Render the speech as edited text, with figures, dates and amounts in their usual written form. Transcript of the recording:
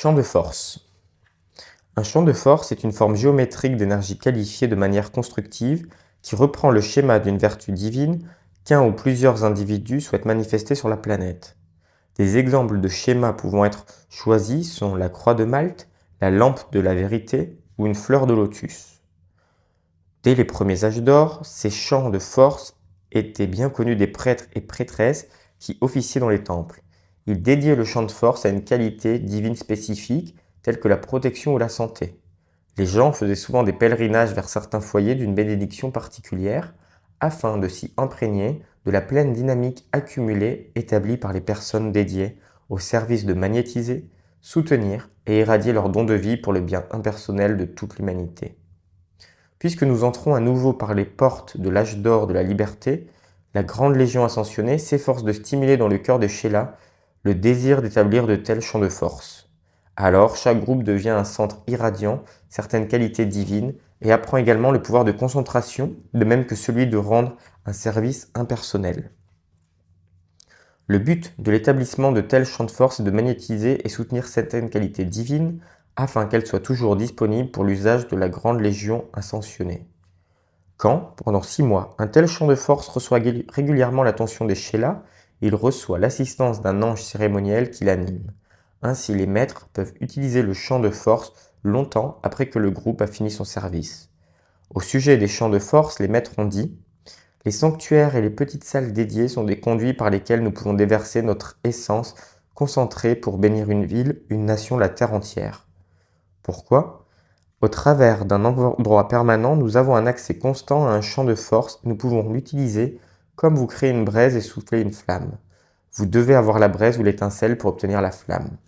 Champ de force. Un champ de force est une forme géométrique d'énergie qualifiée de manière constructive qui reprend le schéma d'une vertu divine qu'un ou plusieurs individus souhaitent manifester sur la planète. Des exemples de schémas pouvant être choisis sont la croix de Malte, la lampe de la vérité ou une fleur de lotus. Dès les premiers âges d'or, ces champs de force étaient bien connus des prêtres et prêtresses qui officiaient dans les temples. Ils dédiaient le champ de force à une qualité divine spécifique, telle que la protection ou la santé. Les gens faisaient souvent des pèlerinages vers certains foyers d'une bénédiction particulière, afin de s'y imprégner de la pleine dynamique accumulée établie par les personnes dédiées au service de magnétiser, soutenir et irradier leur don de vie pour le bien impersonnel de toute l'humanité. Puisque nous entrons à nouveau par les portes de l'âge d'or de la liberté, la Grande Légion ascensionnée s'efforce de stimuler dans le cœur de Sheila le désir d'établir de tels champs de force. Alors, chaque groupe devient un centre irradiant certaines qualités divines et apprend également le pouvoir de concentration, de même que celui de rendre un service impersonnel. Le but de l'établissement de tels champs de force est de magnétiser et soutenir certaines qualités divines afin qu'elles soient toujours disponibles pour l'usage de la Grande Légion ascensionnée. Quand, pendant 6 mois, un tel champ de force reçoit régulièrement l'attention des Shélas, il reçoit l'assistance d'un ange cérémoniel qui l'anime. Ainsi, les maîtres peuvent utiliser le champ de force longtemps après que le groupe a fini son service. Au sujet des champs de force, les maîtres ont dit « Les sanctuaires et les petites salles dédiées sont des conduits par lesquels nous pouvons déverser notre essence concentrée pour bénir une ville, une nation, la terre entière. » Pourquoi ? Au travers d'un endroit permanent, nous avons un accès constant à un champ de force et nous pouvons l'utiliser comme vous créez une braise et souffler une flamme. Vous devez avoir la braise ou l'étincelle pour obtenir la flamme.